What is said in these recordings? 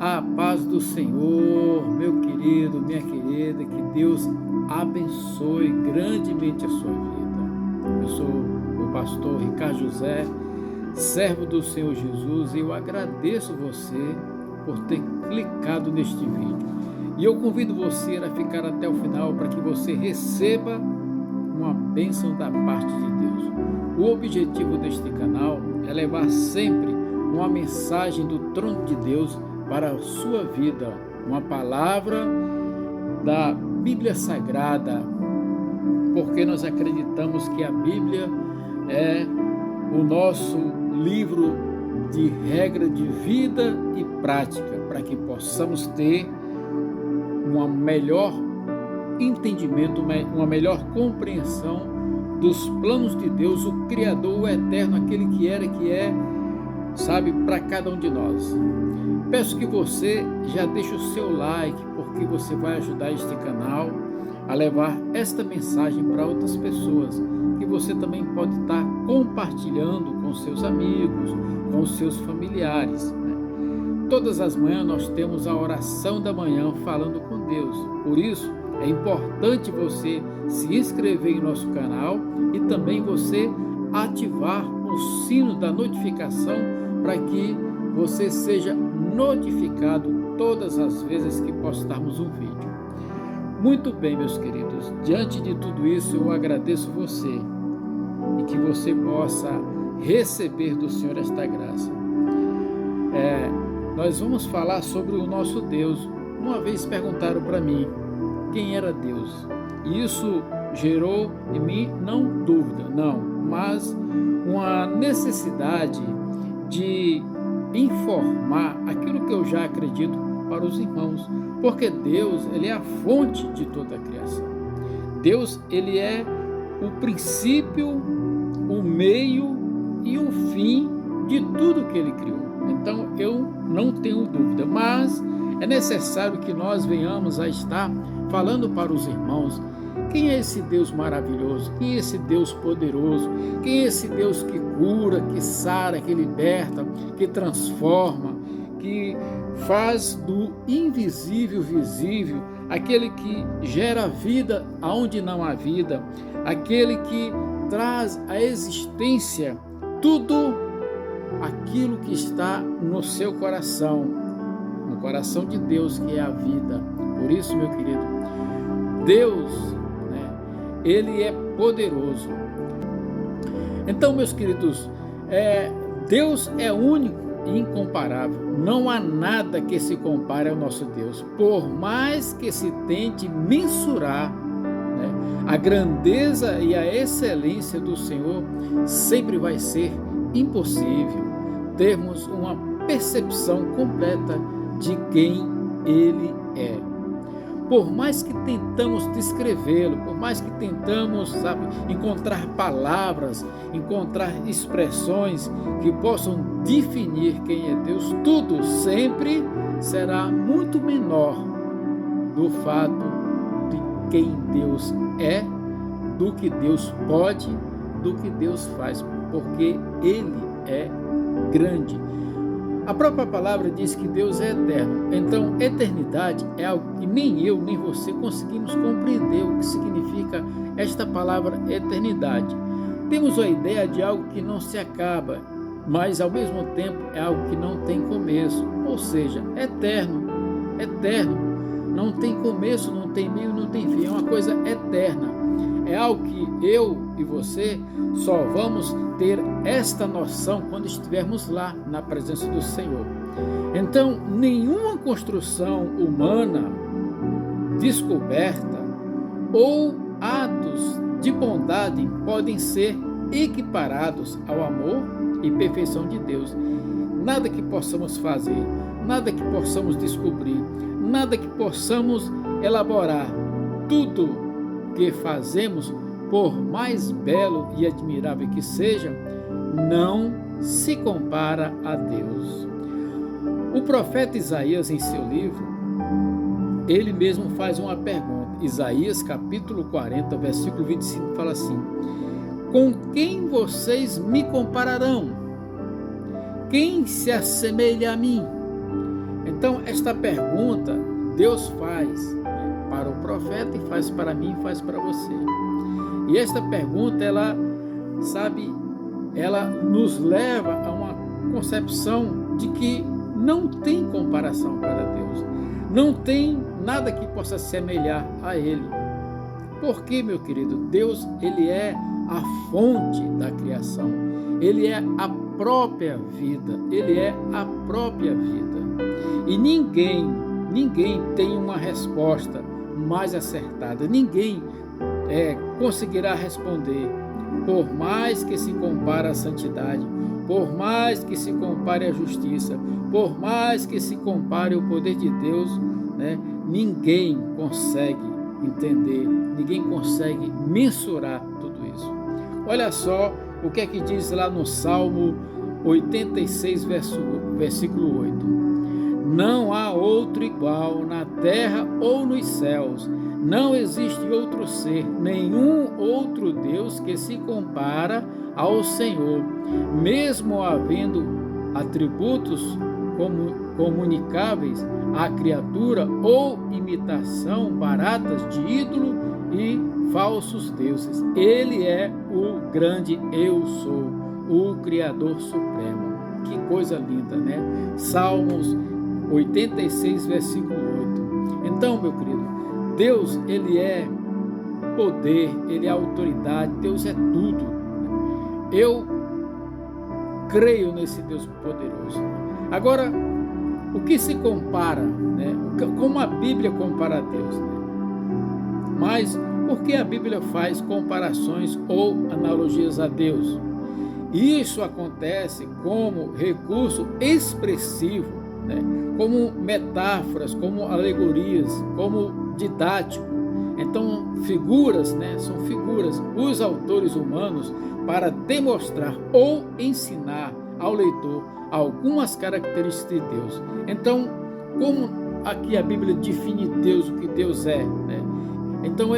A paz do Senhor, meu querido, minha querida, que Deus abençoe grandemente a sua vida. Eu sou o pastor Ricardo José, servo do Senhor Jesus, e eu agradeço você por ter clicado neste vídeo. E eu convido você a ficar até o final para que você receba uma bênção da parte de Deus. O objetivo deste canal é levar sempre uma mensagem do trono de Deus para a sua vida, uma palavra da Bíblia Sagrada, porque nós acreditamos que a Bíblia é o nosso livro de regra de vida e prática, para que possamos ter um melhor entendimento, uma melhor compreensão dos planos de Deus, o Criador, o Eterno, aquele que era e que é, sabe, para cada um de nós. Peço que você já deixe o seu like, porque você vai ajudar este canal a levar esta mensagem para outras pessoas, que você também pode estar compartilhando com seus amigos, com seus familiares, né? Todas as manhãs nós temos a oração da manhã falando com Deus. Por isso, é importante você se inscrever em nosso canal e também você ativar o sino da notificação para que você seja notificado todas as vezes que postarmos um vídeo. Muito bem, meus queridos, diante de tudo isso eu agradeço você e que você possa receber do Senhor esta graça. Nós vamos falar sobre o nosso Deus. Uma vez perguntaram para mim quem era Deus, e isso gerou em mim não dúvida, mas uma necessidade de informar aquilo que eu já acredito para os irmãos, porque Deus, ele é a fonte de toda a criação. Deus, ele é o princípio, o meio e o fim de tudo que ele criou. Então eu não tenho dúvida, mas é necessário que nós venhamos a estar falando para os irmãos quem é esse Deus maravilhoso, quem é esse Deus poderoso, quem é esse Deus que cura, que sara, que liberta, que transforma, que faz do invisível visível, aquele que gera vida aonde não há vida, aquele que traz à existência tudo aquilo que está no seu coração, no coração de Deus, que é a vida. Por isso, meu querido, Deus, ele é poderoso. Então, meus queridos, Deus é único e incomparável. Não há nada que se compare ao nosso Deus. Por mais que se tente mensurar, a grandeza e a excelência do Senhor, sempre vai ser impossível termos uma percepção completa de quem Ele é. Por mais que tentamos descrevê-lo, por mais que tentamos, encontrar palavras, encontrar expressões que possam definir quem é Deus, tudo sempre será muito menor do fato de quem Deus é, do que Deus pode, do que Deus faz, porque Ele é grande. A própria palavra diz que Deus é eterno. Então, eternidade é algo que nem eu, nem você conseguimos compreender o que significa esta palavra eternidade. Temos a ideia de algo que não se acaba, mas ao mesmo tempo é algo que não tem começo, ou seja, eterno, não tem começo, não tem meio, não tem fim, é uma coisa eterna. É algo que eu e você só vamos ter esta noção quando estivermos lá na presença do Senhor. Então, nenhuma construção humana descoberta ou atos de bondade podem ser equiparados ao amor e perfeição de Deus. Nada que possamos fazer, nada que possamos descobrir, nada que possamos elaborar, tudo que fazemos, por mais belo e admirável que seja, não se compara a Deus. O profeta Isaías, em seu livro, ele mesmo faz uma pergunta. Isaías capítulo 40, versículo 25, fala assim: com quem vocês me compararão? Quem se assemelha a mim? Então, esta pergunta Deus faz, né, para o profeta e faz para mim e faz para você. E esta pergunta, ela nos leva a uma concepção de que não tem comparação para Deus. Não tem nada que possa se semelhar a Ele. Porque, meu querido, Deus, Ele é a fonte da criação. Ele é a própria vida. Ele é a própria vida. E ninguém tem uma resposta mais acertada. Ninguém conseguirá responder. Por mais que se compare a santidade, por mais que se compare a justiça, por mais que se compare o poder de Deus, né, ninguém consegue entender, ninguém consegue mensurar tudo isso. Olha só o que é que diz lá no Salmo 86, versículo 8. Não há outro igual na terra ou nos céus. Não existe outro ser, nenhum outro Deus que se compara ao Senhor. Mesmo havendo atributos comunicáveis à criatura ou imitação baratas de ídolo e falsos deuses. Ele é o grande Eu Sou, o Criador Supremo. Que coisa linda, né? Salmos 86, versículo 8. Então, meu querido, Deus, Ele é poder, Ele é autoridade, Deus é tudo. Eu creio nesse Deus poderoso. Agora, o que se compara, né? Como a Bíblia compara a Deus? Né? Mas por que a Bíblia faz comparações ou analogias a Deus? Isso acontece como recurso expressivo, né? Como metáforas, como alegorias, como didático. Então, figuras, né, são figuras, os autores humanos, para demonstrar ou ensinar ao leitor algumas características de Deus. Então, como aqui a Bíblia define Deus, o que Deus é, né? Então,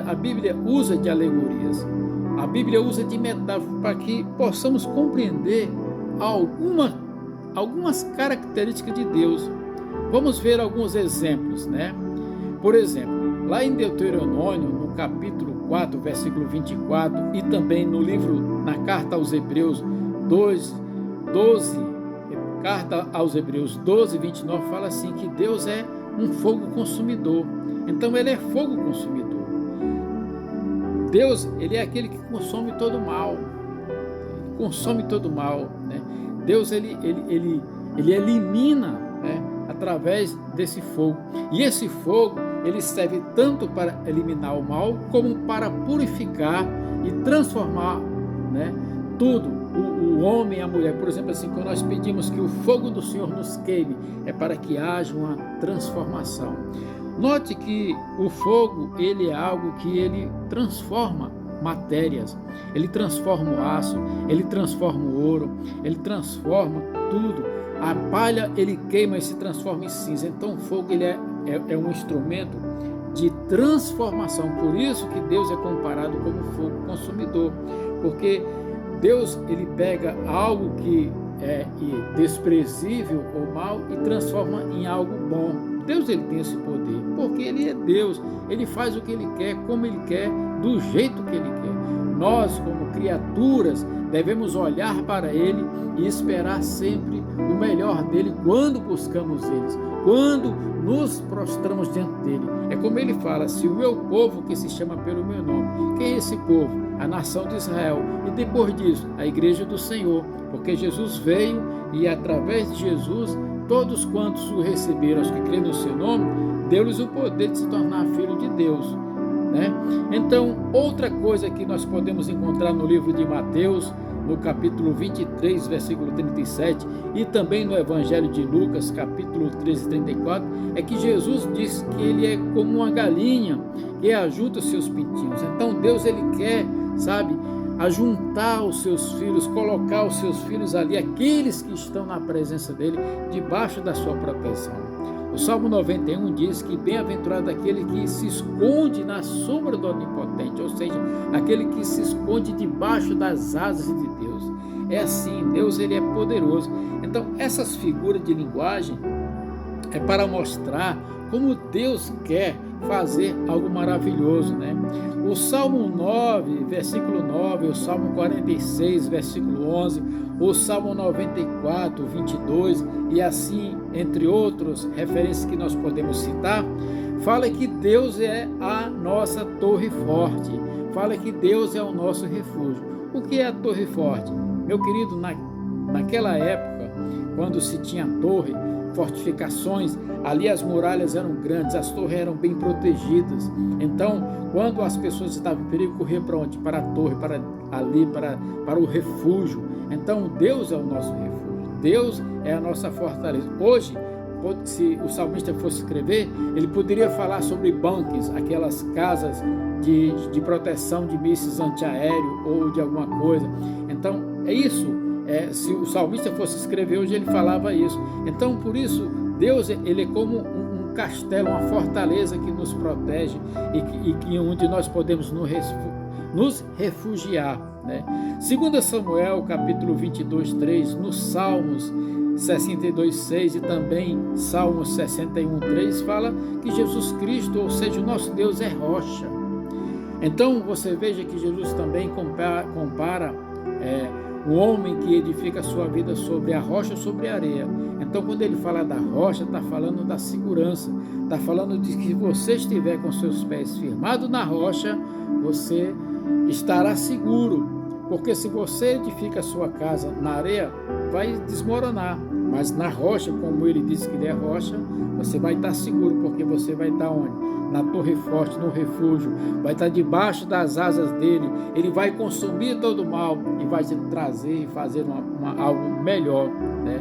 a Bíblia usa de alegorias, a Bíblia usa de metáforas para que possamos compreender algumas características de Deus. Vamos ver alguns exemplos, né? Por exemplo, lá em Deuteronômio, no capítulo 4, versículo 24, e também no livro, na carta aos Hebreus 12, carta aos Hebreus 12, 29, fala assim, que Deus é um fogo consumidor. Então, Ele é fogo consumidor. Deus, Ele é aquele que consome todo o mal. Ele consome todo o mal, né? Deus, Ele elimina, né, através desse fogo. E esse fogo, ele serve tanto para eliminar o mal, como para purificar e transformar, né, tudo, o homem e a mulher. Por exemplo, assim, quando nós pedimos que o fogo do Senhor nos queime, é para que haja uma transformação. Note que o fogo, ele é algo que ele transforma matérias, ele transforma o aço, ele transforma o ouro, ele transforma tudo. A palha, ele queima e se transforma em cinza. Então o fogo, ele é um instrumento de transformação. Por isso que Deus é comparado como fogo consumidor, porque Deus, ele pega algo que é desprezível ou mal e transforma em algo bom. Deus, ele tem esse poder, porque ele é Deus, ele faz o que ele quer, como ele quer, do jeito que ele quer. Nós, como criaturas, devemos olhar para ele e esperar sempre o melhor dele quando buscamos ele, quando nos prostramos diante dele. É como ele fala, se o meu povo, que se chama pelo meu nome. Quem é esse povo? A nação de Israel. E depois disso, a igreja do Senhor, porque Jesus veio e através de Jesus, todos quantos o receberam, os que creem no seu nome, deu-lhes o poder de se tornar filho de Deus, né? Então, outra coisa que nós podemos encontrar no livro de Mateus, no capítulo 23, versículo 37, e também no Evangelho de Lucas, capítulo 13, 34, é que Jesus diz que ele é como uma galinha que ajunta os seus pintinhos. Então, Deus, ele quer, ajuntar os seus filhos, colocar os seus filhos ali, aqueles que estão na presença dele, debaixo da sua proteção. O Salmo 91 diz que bem-aventurado aquele que se esconde na sombra do Onipotente, ou seja, aquele que se esconde debaixo das asas de Deus. É assim, Deus, ele é poderoso. Então, essas figuras de linguagem é para mostrar como Deus quer fazer algo maravilhoso, né? O Salmo 9, versículo 9, o Salmo 46, versículo 11, o Salmo 94, 22 e assim, entre outros referências que nós podemos citar, fala que Deus é a nossa torre forte, fala que Deus é o nosso refúgio. O que é a torre forte? Meu querido, naquela época, quando se tinha torre, fortificações, ali as muralhas eram grandes, as torres eram bem protegidas. Então, quando as pessoas estavam em perigo, corriam para onde? Para a torre, para o refúgio. Então, Deus é o nosso refúgio, Deus é a nossa fortaleza. Hoje, se o salmista fosse escrever, ele poderia falar sobre bunkers, aquelas casas de proteção de mísseis antiaéreos ou de alguma coisa. Então, é isso. Se o salmista fosse escrever hoje, ele falava isso. Então, por isso, Deus ele é como um castelo, uma fortaleza que nos protege e onde nós podemos nos refugiar, né? 2 Samuel, capítulo 22, 3, nos Salmos 62, 6 e também Salmos 61, 3, fala que Jesus Cristo, ou seja, o nosso Deus é rocha. Então, você veja que Jesus também compara o homem que edifica a sua vida sobre a rocha ou sobre a areia. Então, quando ele fala da rocha, está falando da segurança, está falando de que se você estiver com seus pés firmados na rocha, você estará seguro, porque se você edifica a sua casa na areia, vai desmoronar, mas na rocha, como ele disse que ele é rocha, você vai estar seguro, porque você vai estar onde? Na torre forte, no refúgio, vai estar debaixo das asas dele, ele vai consumir todo o mal e vai te trazer e fazer algo melhor, né?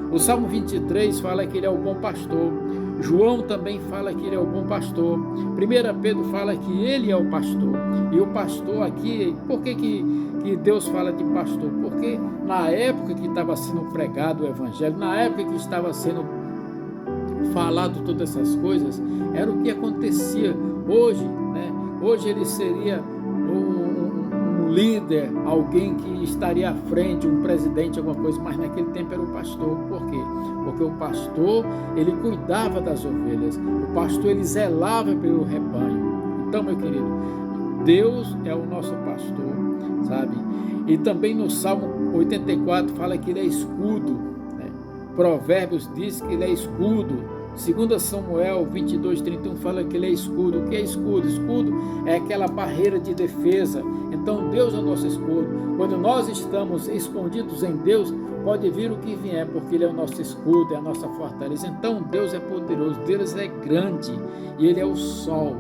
O Salmo 23 fala que ele é o bom pastor, João também fala que ele é o bom pastor, 1 Pedro fala que ele é o pastor, e o pastor aqui, por que Deus fala de pastor? Porque na época que estava sendo pregado o evangelho, na época que estava sendo falado todas essas coisas, era o que acontecia hoje, né? Hoje ele seria um líder, alguém que estaria à frente, um presidente, alguma coisa, mas naquele tempo era o pastor. Por quê? Porque o pastor, ele cuidava das ovelhas, o pastor, ele zelava pelo rebanho. Então, meu querido, Deus é o nosso pastor, sabe? E também no Salmo 84 fala que ele é escudo, né? Provérbios diz que ele é escudo. 2 Samuel 22, 31 fala que ele é escudo. O que é escudo? Escudo é aquela barreira de defesa. Então Deus é o nosso escudo. Quando nós estamos escondidos em Deus, pode vir o que vier, porque ele é o nosso escudo, é a nossa fortaleza. Então Deus é poderoso, Deus é grande e ele é o sol.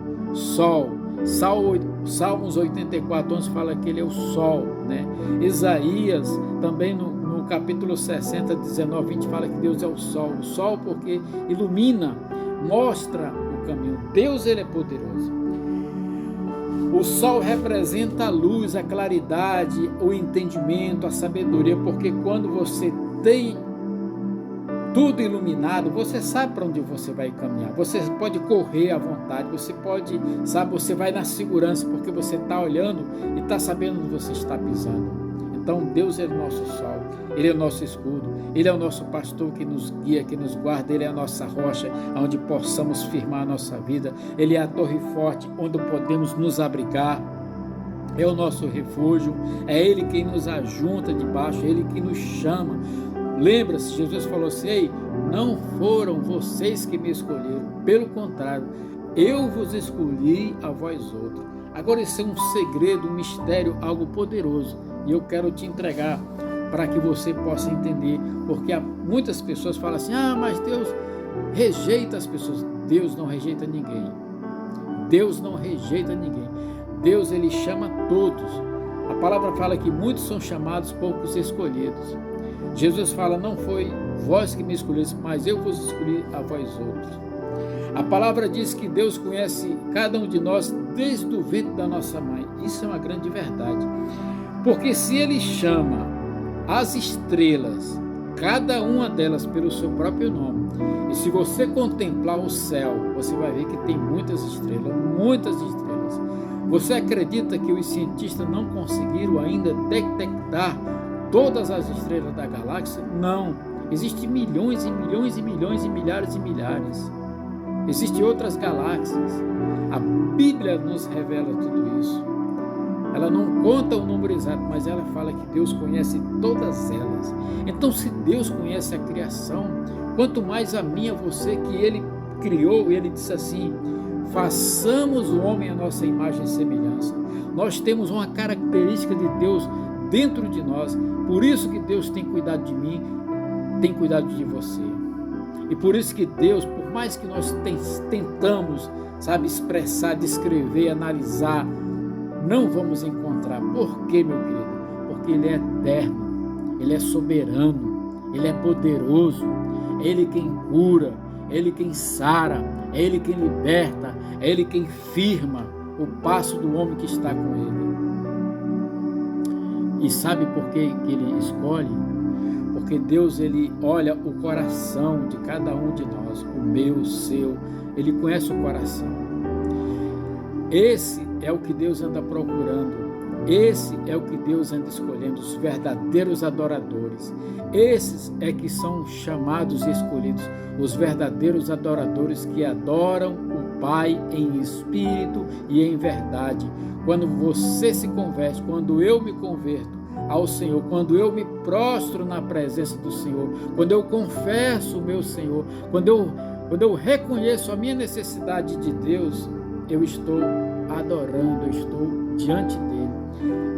Salmos 84, 11 fala que ele é o sol, né? Isaías também no capítulo 60, 19, 20 fala que Deus é o sol porque ilumina, mostra o caminho. Deus, ele é poderoso. O sol representa a luz, a claridade, o entendimento, a sabedoria, porque quando você tem tudo iluminado, você sabe para onde você vai caminhar, você pode correr à vontade, você vai na segurança, porque você está olhando e está sabendo onde você está pisando. Então Deus é o nosso sol, ele é o nosso escudo, ele é o nosso pastor que nos guia, que nos guarda, ele é a nossa rocha, onde possamos firmar a nossa vida, ele é a torre forte, onde podemos nos abrigar, é o nosso refúgio, é ele quem nos ajunta debaixo, é ele que nos chama. Lembra-se, Jesus falou assim: ei, não foram vocês que me escolheram, pelo contrário, eu vos escolhi a vós outros. Agora isso é um segredo, um mistério, algo poderoso, e eu quero te entregar para que você possa entender, porque muitas pessoas falam assim: ah, mas Deus rejeita as pessoas. Deus não rejeita ninguém. Deus não rejeita ninguém. Deus, ele chama todos. A palavra fala que muitos são chamados, poucos escolhidos. Jesus fala: não foi vós que me escolheste, mas eu vos escolhi a vós outros. A palavra diz que Deus conhece cada um de nós desde o ventre da nossa mãe. Isso é uma grande verdade. Porque se ele chama as estrelas, cada uma delas pelo seu próprio nome, e se você contemplar o céu, você vai ver que tem muitas estrelas, muitas estrelas. Você acredita que os cientistas não conseguiram ainda detectar todas as estrelas da galáxia? Não. Existem milhões e milhões e milhões e milhares e milhares. Existem outras galáxias. A Bíblia nos revela tudo isso. Ela não conta o número exato, mas ela fala que Deus conhece todas elas. Então, se Deus conhece a criação, quanto mais a mim e a você, que Ele criou, Ele disse assim: façamos o homem à nossa imagem e semelhança. Nós temos uma característica de Deus dentro de nós. Por isso que Deus tem cuidado de mim, tem cuidado de você. E por isso que Deus, por mais que nós tentamos, expressar, descrever, analisar, não vamos encontrar. Por quê, meu querido? Porque Ele é eterno, Ele é soberano, Ele é poderoso, é Ele quem cura, é Ele quem sara, é Ele quem liberta, é Ele quem firma o passo do homem que está com Ele. E sabe por que Ele escolhe? Porque Deus, Ele olha o coração de cada um de nós, o meu, o seu, Ele conhece o coração. Esse é o que Deus anda procurando, esse é o que Deus anda escolhendo, os verdadeiros adoradores. Esses é que são chamados e escolhidos, os verdadeiros adoradores que adoram o Pai em espírito e em verdade. Quando você se converte, quando eu me converto ao Senhor, quando eu me prostro na presença do Senhor, quando eu confesso o meu Senhor, quando eu reconheço a minha necessidade de Deus, eu estou adorando, eu estou diante dele.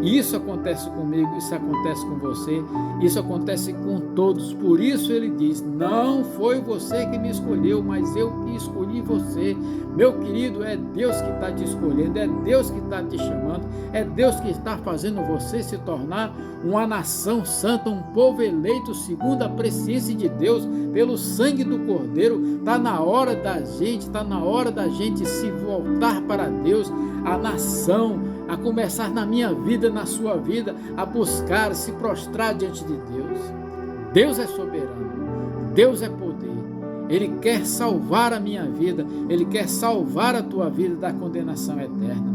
Isso acontece comigo, isso acontece com você, isso acontece com todos. Por isso ele diz: não foi você que me escolheu, mas eu que escolhi você. Meu querido, é Deus que está te escolhendo, é Deus que está te chamando, é Deus que está fazendo você se tornar uma nação santa, um povo eleito segundo a presciência de Deus, pelo sangue do Cordeiro. Está na hora da gente se voltar para Deus, a nação, a começar na minha vida, na sua vida, a buscar, se prostrar diante de Deus. Deus é soberano, Deus é poder, Ele quer salvar a minha vida, Ele quer salvar a tua vida da condenação eterna.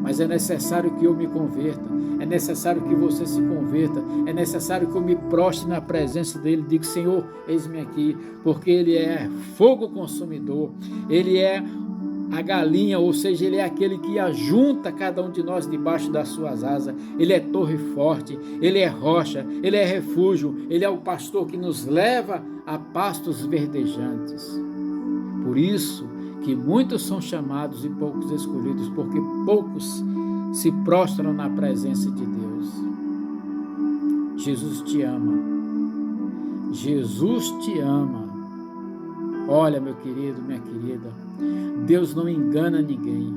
Mas é necessário que eu me converta, é necessário que você se converta, é necessário que eu me prostre na presença dEle e diga: Senhor, eis-me aqui, porque Ele é fogo consumidor, Ele é a galinha, ou seja, Ele é aquele que ajunta cada um de nós debaixo das suas asas. Ele é torre forte, Ele é rocha, Ele é refúgio, Ele é o pastor que nos leva a pastos verdejantes. Por isso que muitos são chamados e poucos escolhidos, porque poucos se prostram na presença de Deus. Jesus te ama, Jesus te ama. Olha, meu querido, minha querida, Deus não engana ninguém,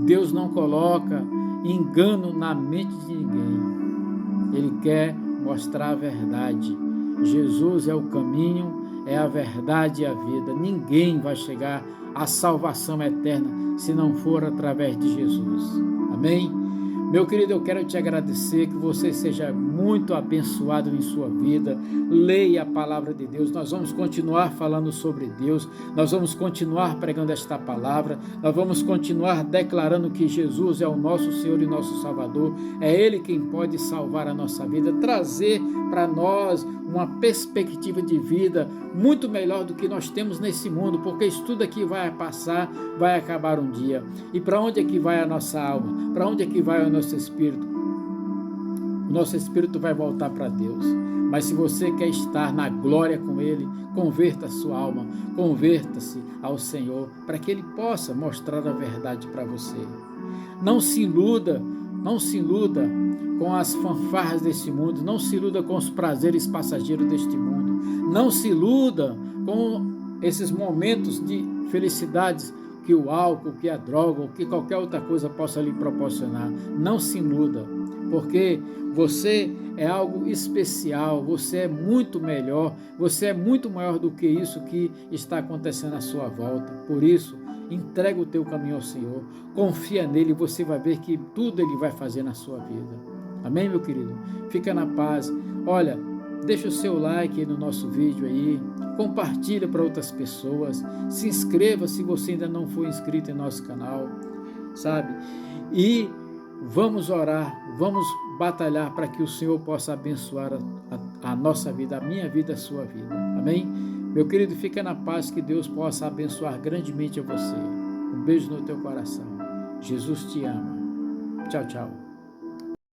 Deus não coloca engano na mente de ninguém. Ele quer mostrar a verdade. Jesus é o caminho, é a verdade e a vida. Ninguém vai chegar à salvação eterna se não for através de Jesus. Amém? Meu querido, eu quero te agradecer, que você seja muito abençoado em sua vida. Leia a palavra de Deus. Nós vamos continuar falando sobre Deus, nós vamos continuar pregando esta palavra, nós vamos continuar declarando que Jesus é o nosso Senhor e nosso Salvador. É Ele quem pode salvar a nossa vida, trazer para nós uma perspectiva de vida muito melhor do que nós temos nesse mundo, porque isso tudo aqui vai passar, vai acabar um dia. E para onde é que vai a nossa alma? Para onde é que vai o nosso espírito? O nosso espírito vai voltar para Deus. Mas se você quer estar na glória com Ele, converta a sua alma, converta-se ao Senhor, para que Ele possa mostrar a verdade para você. Não se iluda com as fanfarras deste mundo, não se iluda com os prazeres passageiros deste mundo, não se iluda com esses momentos de felicidades que o álcool, que a droga, ou que qualquer outra coisa possa lhe proporcionar. Não se iluda, porque você é algo especial, você é muito melhor, você é muito maior do que isso que está acontecendo à sua volta. Por isso, entrega o teu caminho ao Senhor, confia nele e você vai ver que tudo Ele vai fazer na sua vida. Amém, meu querido? Fica na paz. Olha, deixa o seu like aí no nosso vídeo aí, compartilha para outras pessoas, se inscreva se você ainda não for inscrito em nosso canal, sabe? E Vamos orar, vamos batalhar para que o Senhor possa abençoar a nossa vida, a minha vida, a sua vida. Amém? Meu querido, fica na paz, que Deus possa abençoar grandemente a você. Um beijo no teu coração. Jesus te ama. Tchau, tchau.